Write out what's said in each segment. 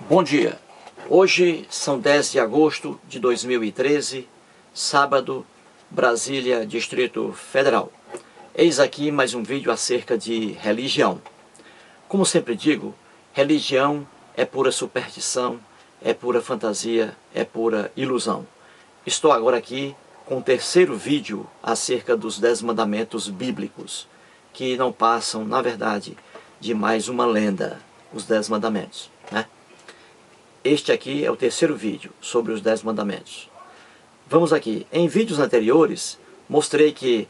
Bom dia, hoje são 10 de agosto de 2013, sábado, Brasília, Distrito Federal. Eis aqui mais um vídeo acerca de religião. Como sempre digo, religião é pura superstição, é pura fantasia, é pura ilusão. Estou agora aqui com o terceiro vídeo acerca dos 10 mandamentos bíblicos, que não passam, na verdade, de mais uma lenda, os 10 mandamentos, né? Este aqui é o terceiro vídeo sobre os 10 mandamentos. Vamos aqui. Em vídeos anteriores, mostrei que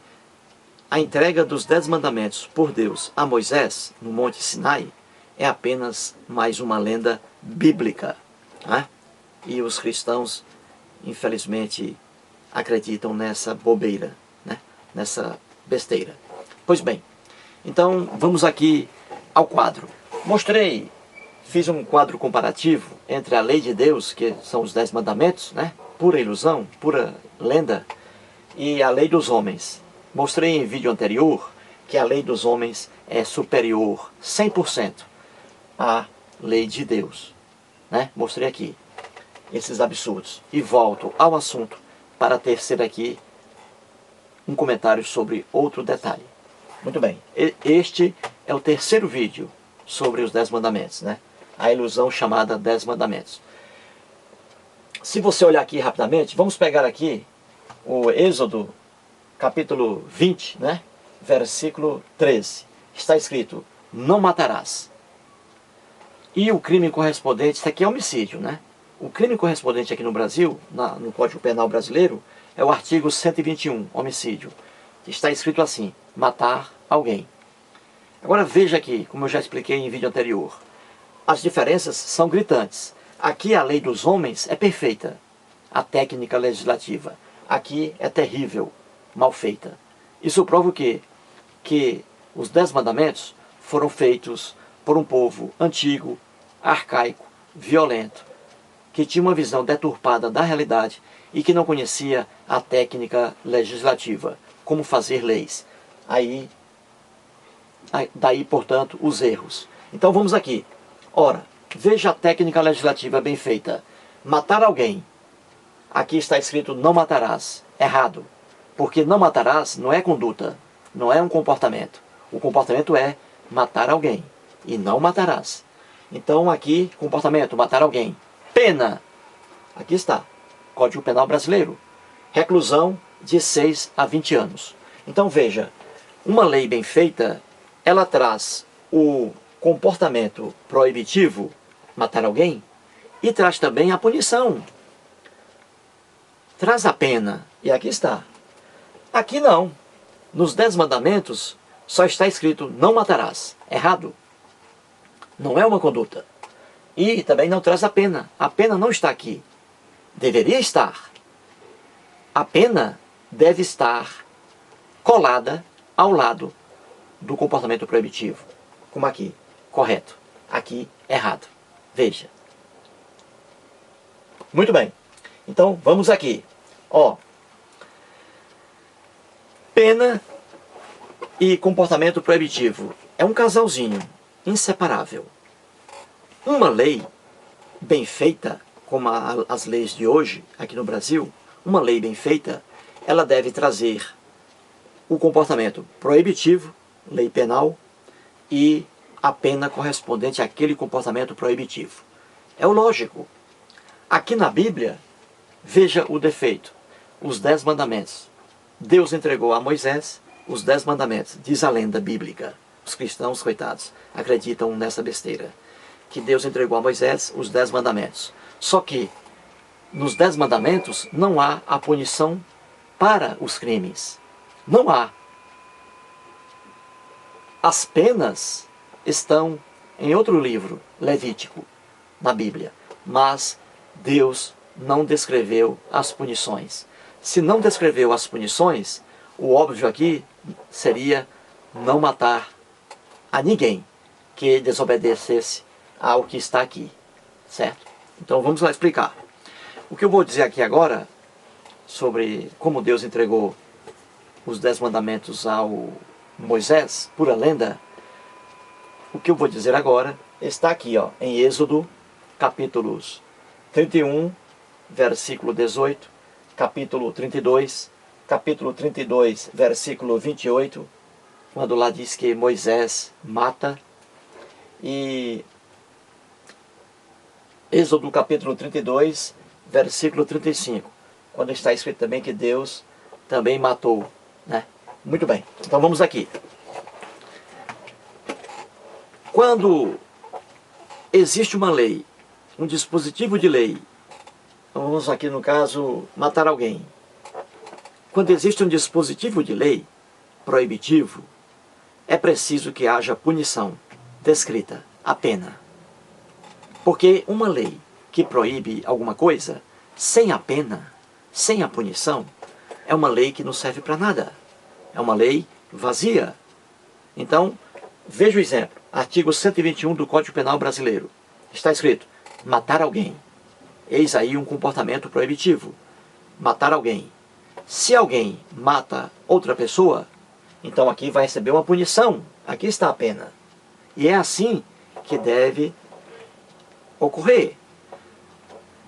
a entrega dos 10 mandamentos por Deus a Moisés, no Monte Sinai, é apenas mais uma lenda bíblica, né? E os cristãos, infelizmente, acreditam nessa bobeira, né? Nessa besteira. Pois bem, então vamos aqui ao quadro. Fiz um quadro comparativo entre a lei de Deus, que são os 10 mandamentos, né? Pura ilusão, pura lenda, e a lei dos homens. Mostrei em vídeo anterior que a lei dos homens é superior 100% à lei de Deus, né? Mostrei aqui esses absurdos. E volto ao assunto para tecer aqui um comentário sobre outro detalhe. Muito bem, este é o terceiro vídeo sobre os 10 mandamentos, né? A ilusão chamada 10 mandamentos. Se você olhar aqui rapidamente, vamos pegar aqui o Êxodo, capítulo 20, né? Versículo 13. Está escrito, não matarás. E o crime correspondente, isso aqui é homicídio, né? O crime correspondente aqui no Brasil, no Código Penal brasileiro, é o artigo 121, homicídio. Está escrito assim, matar alguém. Agora veja aqui, como eu já expliquei em vídeo anterior. As diferenças são gritantes. Aqui a lei dos homens é perfeita, a técnica legislativa. Aqui é terrível, mal feita. Isso prova o quê? Que os 10 mandamentos foram feitos por um povo antigo, arcaico, violento, que tinha uma visão deturpada da realidade e que não conhecia a técnica legislativa, como fazer leis. Daí, portanto, os erros. Então vamos aqui. Ora, veja a técnica legislativa bem feita. Matar alguém. Aqui está escrito não matarás. Errado. Porque não matarás não é conduta, não é um comportamento. O comportamento é matar alguém. E não matarás. Então aqui, comportamento, matar alguém. Pena. Aqui está. Código Penal brasileiro. Reclusão de 6 a 20 anos. Então veja, uma lei bem feita, ela traz o comportamento proibitivo, matar alguém, e traz também a punição. Traz a pena, e aqui está. Aqui não. Nos 10 mandamentos, só está escrito, não matarás. Errado. Não é uma conduta. E também não traz a pena. A pena não está aqui. Deveria estar. A pena deve estar colada ao lado do comportamento proibitivo. Como aqui. Correto. Aqui, errado. Veja. Muito bem. Então, vamos aqui. Ó. Pena e comportamento proibitivo. É um casalzinho inseparável. Uma lei bem feita, como as leis de hoje, aqui no Brasil, uma lei bem feita, ela deve trazer o comportamento proibitivo, lei penal, e a pena correspondente àquele comportamento proibitivo. É o lógico. Aqui na Bíblia, veja o defeito. Os 10 mandamentos. Deus entregou a Moisés os 10 mandamentos. Diz a lenda bíblica. Os cristãos, coitados, acreditam nessa besteira. Que Deus entregou a Moisés os 10 mandamentos. Só que, nos 10 mandamentos, não há a punição para os crimes. Não há. As penas estão em outro livro, Levítico, na Bíblia. Mas Deus não descreveu as punições. Se não descreveu as punições, o óbvio aqui seria não matar a ninguém que desobedecesse ao que está aqui. Certo? Então vamos lá explicar. O que eu vou dizer aqui agora, sobre como Deus entregou os 10 mandamentos ao Moisés, pura lenda, o que eu vou dizer agora está aqui, ó, em Êxodo, capítulos 31, versículo 18, capítulo 32, versículo 28, quando lá diz que Moisés mata, e Êxodo capítulo 32, versículo 35, quando está escrito também que Deus também matou, né? Muito bem, então vamos aqui. Quando existe uma lei, um dispositivo de lei, vamos aqui no caso, matar alguém. Quando existe um dispositivo de lei proibitivo, é preciso que haja punição descrita, a pena. Porque uma lei que proíbe alguma coisa, sem a pena, sem a punição, é uma lei que não serve para nada. É uma lei vazia. Então, veja o exemplo. Artigo 121 do Código Penal Brasileiro. Está escrito, matar alguém. Eis aí um comportamento proibitivo. Matar alguém. Se alguém mata outra pessoa, então aqui vai receber uma punição. Aqui está a pena. E é assim que deve ocorrer.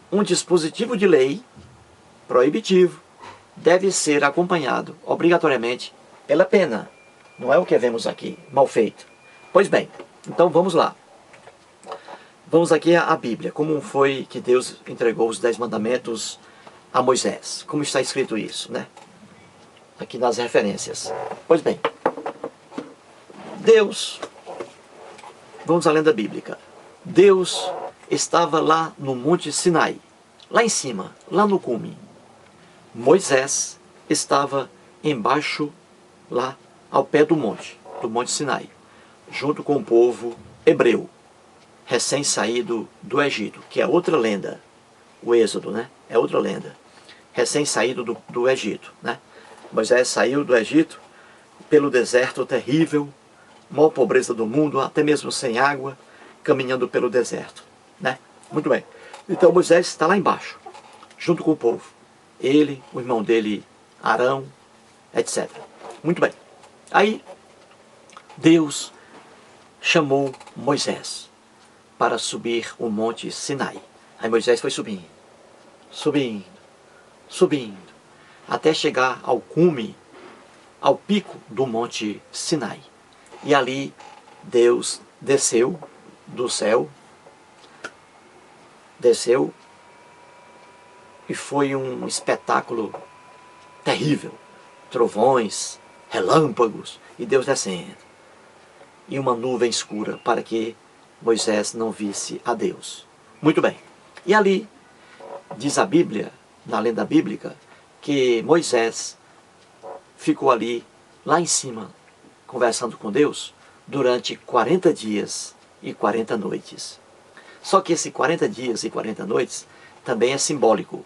Um dispositivo de lei proibitivo deve ser acompanhado, obrigatoriamente, pela pena. Não é o que vemos aqui, mal feito. Pois bem, então vamos lá. Vamos aqui à Bíblia. Como foi que Deus entregou os 10 mandamentos a Moisés? Como está escrito isso, né? Aqui nas referências. Pois bem, Deus, vamos à lenda bíblica. Deus estava lá no Monte Sinai, lá em cima, lá no cume. Moisés estava embaixo, lá ao pé do Monte Sinai, junto com o povo hebreu, recém-saído do Egito, que é outra lenda, o Êxodo, né? É outra lenda, recém-saído do Egito, né? Moisés saiu do Egito pelo deserto terrível, maior pobreza do mundo, até mesmo sem água, caminhando pelo deserto, né? Muito bem. Então Moisés está lá embaixo, junto com o povo. Ele, o irmão dele, Arão, etc. Muito bem. Aí, Deus chamou Moisés para subir o monte Sinai. Aí Moisés foi subindo, subindo, subindo, até chegar ao cume, ao pico do monte Sinai. E ali Deus desceu do céu, desceu, e foi um espetáculo terrível. Trovões, relâmpagos, e Deus descendo. E uma nuvem escura para que Moisés não visse a Deus. Muito bem. E ali, diz a Bíblia, na lenda bíblica, que Moisés ficou ali, lá em cima, conversando com Deus, durante 40 dias e 40 noites. Só que esse 40 dias e 40 noites também é simbólico,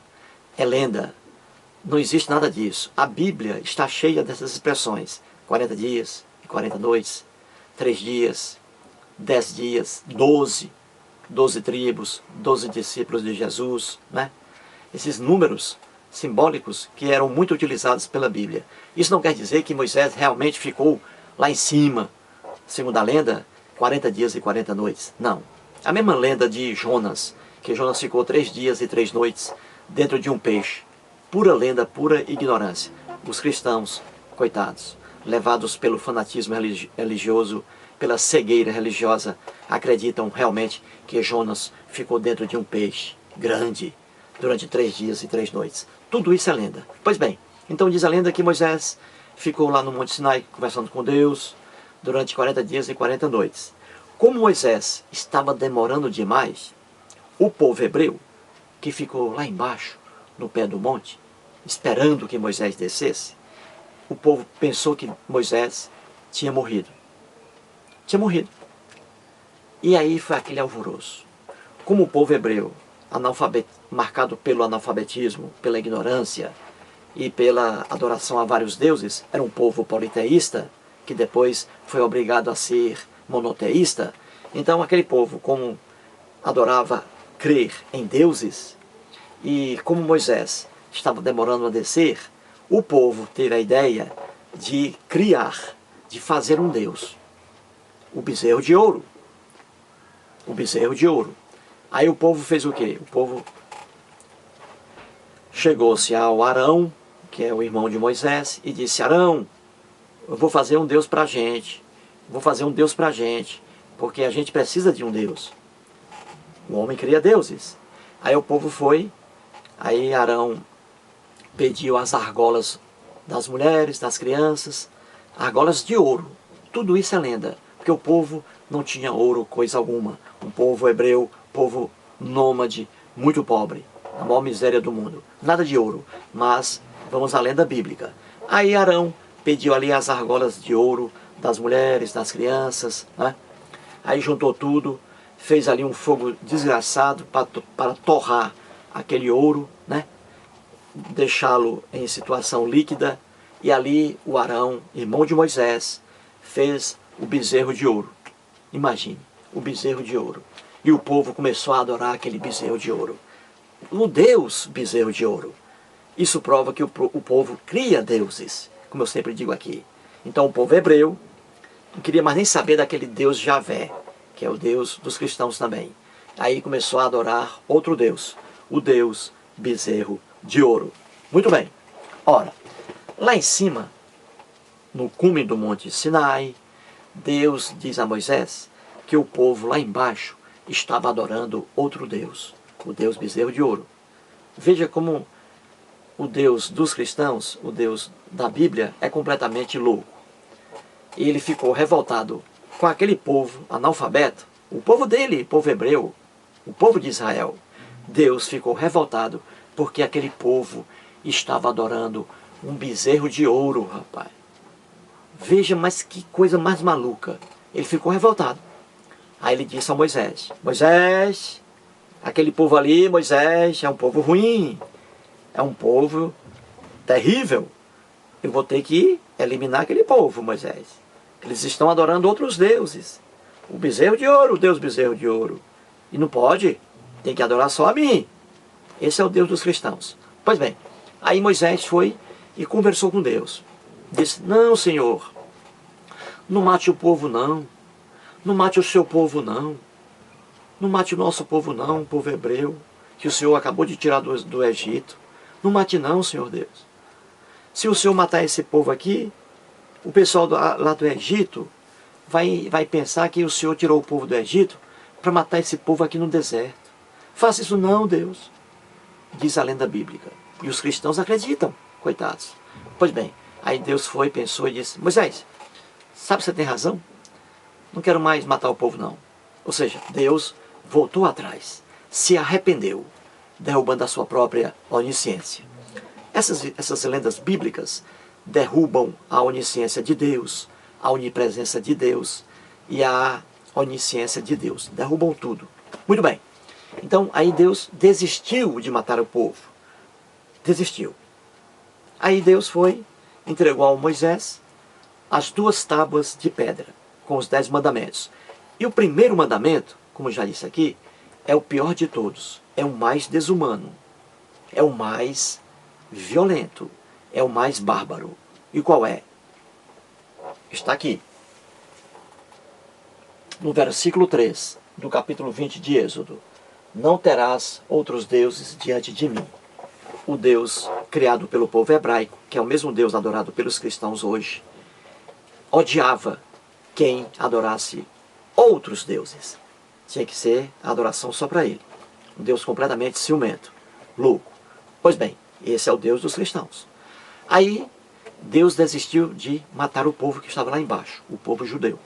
é lenda, não existe nada disso. A Bíblia está cheia dessas expressões, 40 dias e 40 noites, 3 dias, 10 dias, 12 tribos, 12 discípulos de Jesus, né? Esses números simbólicos que eram muito utilizados pela Bíblia. Isso não quer dizer que Moisés realmente ficou lá em cima, segundo a lenda, 40 dias e 40 noites. Não. A mesma lenda de Jonas, que Jonas ficou 3 dias e 3 noites dentro de um peixe. Pura lenda, pura ignorância. Os cristãos, coitados, levados pelo fanatismo religioso, pela cegueira religiosa, acreditam realmente que Jonas ficou dentro de um peixe grande durante 3 dias e 3 noites. Tudo isso é lenda. Pois bem, então diz a lenda que Moisés ficou lá no Monte Sinai conversando com Deus durante 40 dias e 40 noites. Como Moisés estava demorando demais, o povo hebreu, que ficou lá embaixo, no pé do monte, esperando que Moisés descesse, o povo pensou que Moisés tinha morrido. Tinha morrido. E aí foi aquele alvoroço. Como o povo hebreu, marcado pelo analfabetismo, pela ignorância e pela adoração a vários deuses, era um povo politeísta, que depois foi obrigado a ser monoteísta. Então aquele povo, como adorava crer em deuses, e como Moisés estava demorando a descer, o povo teve a ideia de criar, de fazer um Deus. O bezerro de ouro. O bezerro de ouro. Aí o povo fez o quê? O povo chegou-se ao Arão, que é o irmão de Moisés, e disse: Arão, eu vou fazer um Deus para a gente. Vou fazer um Deus para a gente, porque a gente precisa de um Deus. O homem cria deuses. Aí o povo foi, aí Arão pediu as argolas das mulheres, das crianças, argolas de ouro. Tudo isso é lenda, porque o povo não tinha ouro, coisa alguma. Um povo hebreu, povo nômade, muito pobre, a maior miséria do mundo. Nada de ouro, mas vamos à lenda bíblica. Aí Arão pediu ali as argolas de ouro das mulheres, das crianças, né? Aí juntou tudo, fez ali um fogo desgraçado para torrar aquele ouro, né? Deixá-lo em situação líquida, e ali o Arão, irmão de Moisés, fez o bezerro de ouro. Imagine, o bezerro de ouro. E o povo começou a adorar aquele bezerro de ouro. O Deus bezerro de ouro. Isso prova que o povo cria deuses, como eu sempre digo aqui. Então o povo hebreu não queria mais nem saber daquele Deus Javé, que é o Deus dos cristãos também. Aí começou a adorar outro Deus, o Deus bezerro de ouro. Muito bem. Ora, lá em cima, no cume do Monte Sinai, Deus diz a Moisés que o povo lá embaixo estava adorando outro Deus, o Deus bezerro de ouro. Veja como o Deus dos cristãos, o Deus da Bíblia, é completamente louco. E ele ficou revoltado com aquele povo analfabeto, o povo dele, o povo hebreu, o povo de Israel. Deus ficou revoltado porque aquele povo estava adorando um bezerro de ouro, rapaz. Veja, mas que coisa mais maluca. Ele ficou revoltado. Aí ele disse a Moisés: Moisés, aquele povo ali, Moisés, é um povo ruim, é um povo terrível. Eu vou ter que eliminar aquele povo, Moisés. Eles estão adorando outros deuses. O bezerro de ouro, o Deus bezerro de ouro. E não pode, tem que adorar só a mim. Esse é o Deus dos cristãos. Pois bem, aí Moisés foi e conversou com Deus. Disse: não, Senhor, não mate o povo não. Não mate o seu povo não. Não mate o nosso povo não, o povo hebreu, que o Senhor acabou de tirar do Egito. Não mate não, Senhor Deus. Se o Senhor matar esse povo aqui, o pessoal lá do Egito vai pensar que o Senhor tirou o povo do Egito para matar esse povo aqui no deserto. Faça isso não, Deus, diz a lenda bíblica. E os cristãos acreditam, coitados. Pois bem, aí Deus foi, pensou e disse: Moisés, sabe, você tem razão? Não quero mais matar o povo não. Ou seja, Deus voltou atrás, se arrependeu, derrubando a sua própria onisciência. Essas lendas bíblicas derrubam a onisciência de Deus, a onipresença de Deus e a onisciência de Deus. Derrubam tudo. Muito bem. Então, aí Deus desistiu de matar o povo. Desistiu. Aí Deus foi, entregou a Moisés as 2 tábuas de pedra, com os 10 mandamentos. E o primeiro mandamento, como já disse aqui, é o pior de todos. É o mais desumano. É o mais violento. É o mais bárbaro. E qual é? Está aqui. No versículo 3 do capítulo 20 de Êxodo. Não terás outros deuses diante de mim. O Deus criado pelo povo hebraico, que é o mesmo Deus adorado pelos cristãos hoje, odiava quem adorasse outros deuses. Tinha que ser a adoração só para ele. Um Deus completamente ciumento, louco. Pois bem, esse é o Deus dos cristãos. Aí Deus desistiu de matar o povo que estava lá embaixo, o povo judeu,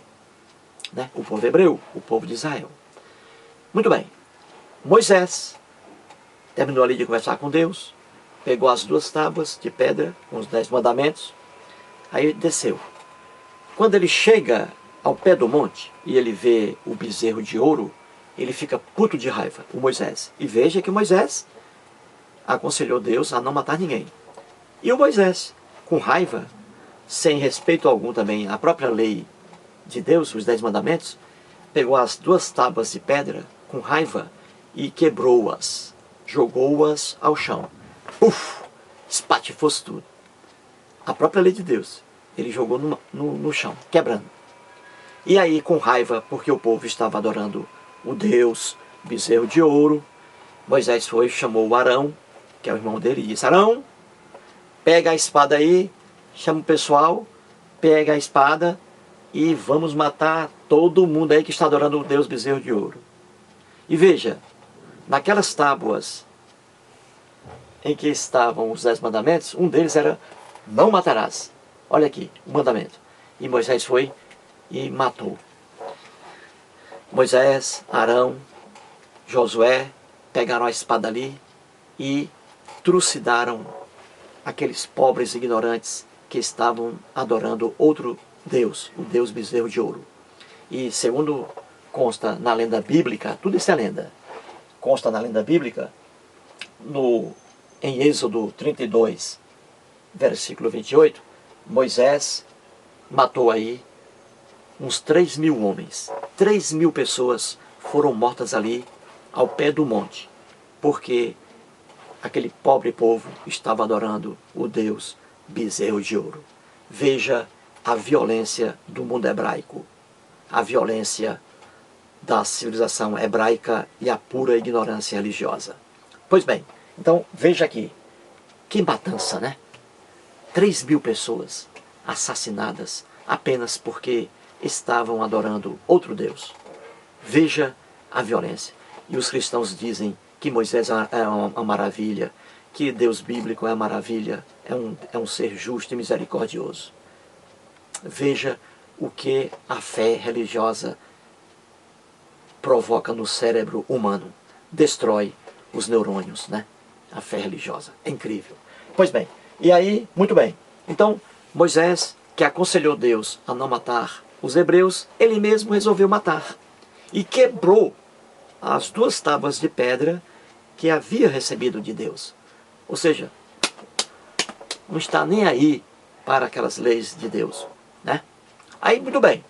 né? O povo hebreu, o povo de Israel. Muito bem. Moisés terminou ali de conversar com Deus, pegou as 2 tábuas de pedra com os 10 mandamentos, aí desceu. Quando ele chega ao pé do monte e ele vê o bezerro de ouro, ele fica puto de raiva, o Moisés. E veja que o Moisés aconselhou Deus a não matar ninguém. E o Moisés, com raiva, sem respeito algum também à própria lei de Deus, os 10 mandamentos, pegou as 2 tábuas de pedra com raiva e quebrou-as, jogou-as ao chão. Puf! Espatifou-se tudo. A própria lei de Deus, ele jogou no chão, quebrando. E aí, com raiva, porque o povo estava adorando o Deus bezerro de ouro. Moisés foi, chamou o Arão, que é o irmão dele, e disse: Arão, pega a espada aí, chama o pessoal, pega a espada e vamos matar todo mundo aí que está adorando o Deus bezerro de ouro. E veja, naquelas tábuas em que estavam os 10 mandamentos, um deles era: não matarás. Olha aqui, o mandamento. E Moisés foi e matou. Moisés, Arão, Josué pegaram a espada ali e trucidaram aqueles pobres ignorantes que estavam adorando outro Deus, o Deus bezerro de ouro. E segundo consta na lenda bíblica, tudo isso é lenda, consta na lenda bíblica, em Êxodo 32, versículo 28, Moisés matou aí uns 3.000 homens. 3.000 pessoas foram mortas ali ao pé do monte, porque aquele pobre povo estava adorando o Deus bezerro de ouro. Veja a violência do mundo hebraico, a violência da civilização hebraica e a pura ignorância religiosa. Pois bem, então veja aqui, que matança, né? 3.000 pessoas assassinadas apenas porque estavam adorando outro Deus. Veja a violência. E os cristãos dizem que Moisés é uma maravilha, que Deus bíblico é uma maravilha, é um ser justo e misericordioso. Veja o que a fé religiosa provoca no cérebro humano. Destrói os neurônios, né? A fé religiosa. É incrível. Pois bem, e aí, muito bem. Então, Moisés, que aconselhou Deus a não matar os hebreus, ele mesmo resolveu matar. E quebrou as 2 tábuas de pedra que havia recebido de Deus. Ou seja, não está nem aí para aquelas leis de Deus, né? Aí, muito bem.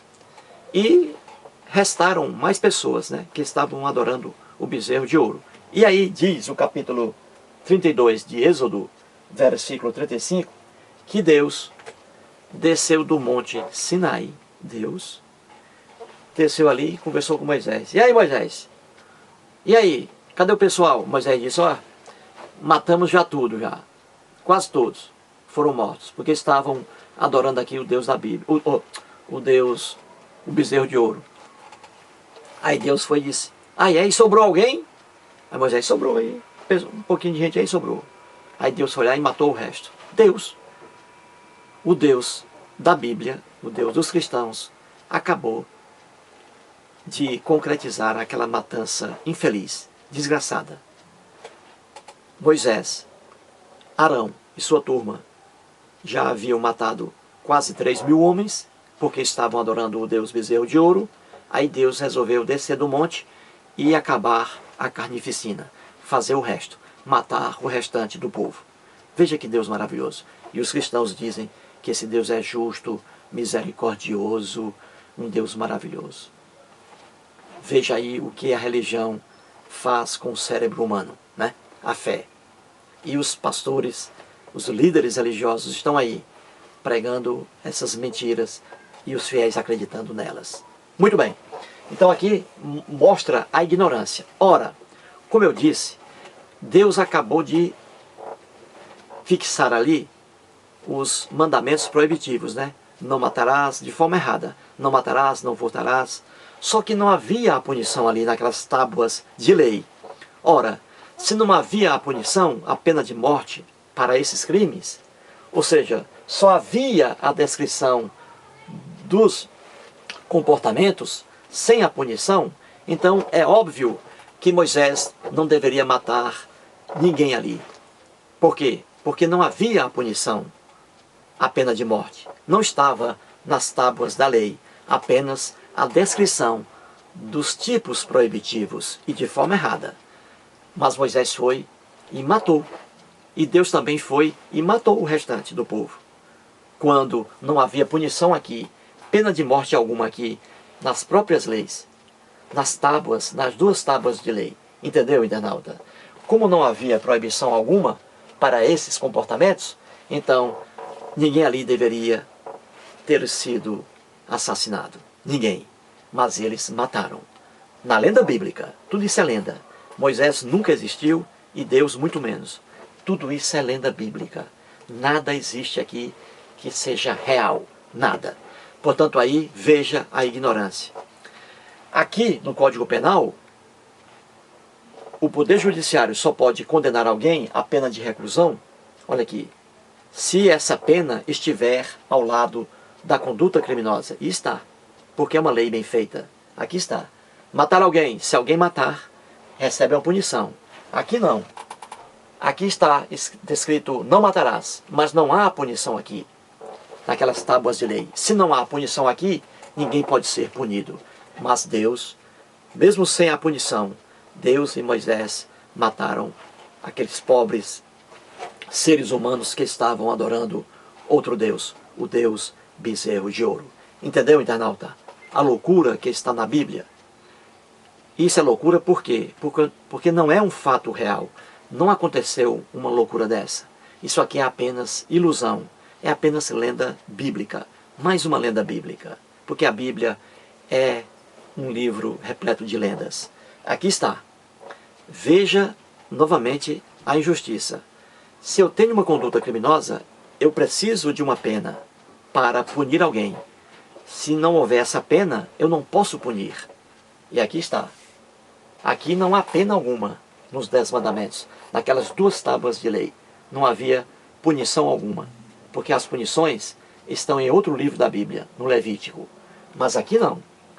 E restaram mais pessoas, né, que estavam adorando o bezerro de ouro. E aí diz o capítulo 32 de Êxodo, versículo 35, que Deus desceu do monte Sinai. Deus desceu ali e conversou com Moisés. E aí, Moisés? E aí? Cadê o pessoal? Moisés disse: ó, matamos já tudo já. Quase todos foram mortos, porque estavam adorando aqui o Deus da Bíblia. O Deus, o bezerro de ouro. Aí Deus foi e disse: aí sobrou alguém? Aí Moisés: sobrou aí. Um pouquinho de gente aí sobrou. Aí Deus foi lá e matou o resto. Deus, o Deus da Bíblia, o Deus dos cristãos, acabou de concretizar aquela matança infeliz, desgraçada. Moisés, Arão e sua turma já haviam matado quase 3.000 homens, porque estavam adorando o Deus bezerro de ouro. Aí Deus resolveu descer do monte e acabar a carnificina, fazer o resto, matar o restante do povo. Veja que Deus maravilhoso. E os cristãos dizem que esse Deus é justo, misericordioso, um Deus maravilhoso. Veja aí o que a religião faz com o cérebro humano, né? A fé. E os pastores, os líderes religiosos estão aí pregando essas mentiras e os fiéis acreditando nelas. Muito bem. Então aqui mostra a ignorância. Ora, como eu disse, Deus acabou de fixar ali os mandamentos proibitivos, né? Não matarás, de forma errada. Não matarás, não furtarás. Só que não havia a punição ali naquelas tábuas de lei. Ora, se não havia a punição, a pena de morte para esses crimes, ou seja, só havia a descrição dos comportamentos sem a punição, então é óbvio que Moisés não deveria matar ninguém ali. Por quê? Porque não havia a punição, a pena de morte. Não estava nas tábuas da lei, apenas a descrição dos tipos proibitivos e de forma errada. Mas Moisés foi e matou. E Deus também foi e matou o restante do povo. Quando não havia punição aqui, pena de morte alguma aqui, nas próprias leis, nas tábuas, nas 2 tábuas de lei. Entendeu, internauta? Como não havia proibição alguma para esses comportamentos, então ninguém ali deveria ter sido assassinado. Ninguém. Mas eles mataram. Na lenda bíblica, tudo isso é lenda. Moisés nunca existiu e Deus muito menos. Tudo isso é lenda bíblica. Nada existe aqui que seja real. Nada. Portanto, aí veja a ignorância. Aqui no Código Penal, o Poder Judiciário só pode condenar alguém à pena de reclusão, olha aqui, se essa pena estiver ao lado da conduta criminosa. E está, porque é uma lei bem feita. Aqui está. Matar alguém, se alguém matar, recebe uma punição. Aqui não. Aqui está descrito, não matarás, mas não há punição aqui, naquelas tábuas de lei. Se não há punição aqui, ninguém pode ser punido. Mas Deus, mesmo sem a punição, Deus e Moisés mataram aqueles pobres seres humanos que estavam adorando outro Deus, o Deus bezerro de ouro. Entendeu, internauta? A loucura que está na Bíblia. Isso é loucura por quê? Porque não é um fato real. Não aconteceu uma loucura dessa. Isso aqui é apenas ilusão. É apenas lenda bíblica. Mais uma lenda bíblica. Porque a Bíblia é um livro repleto de lendas. Aqui está. Veja novamente a injustiça. Se eu tenho uma conduta criminosa, eu preciso de uma pena para punir alguém. Se não houver essa pena, eu não posso punir. E aqui está. Aqui não há pena alguma nos 10 mandamentos. Naquelas 2 tábuas de lei não havia punição alguma. Porque as punições estão em outro livro da Bíblia, no Levítico. Mas aqui não.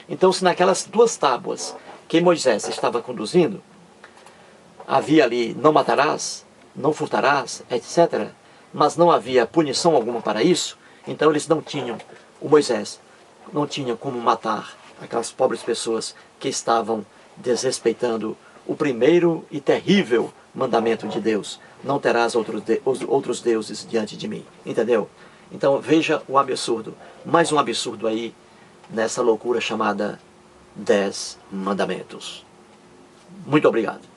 Então, se naquelas 2 tábuas que Moisés estava conduzindo, havia ali não matarás, não furtarás, etc., mas não havia punição alguma para isso, então eles não tinham, o Moisés não tinha como matar aquelas pobres pessoas que estavam desrespeitando o primeiro e terrível mandamento de Deus: não terás outros deuses diante de mim. Entendeu? Então veja o absurdo. Mais um absurdo aí nessa loucura chamada 10 mandamentos. Muito obrigado.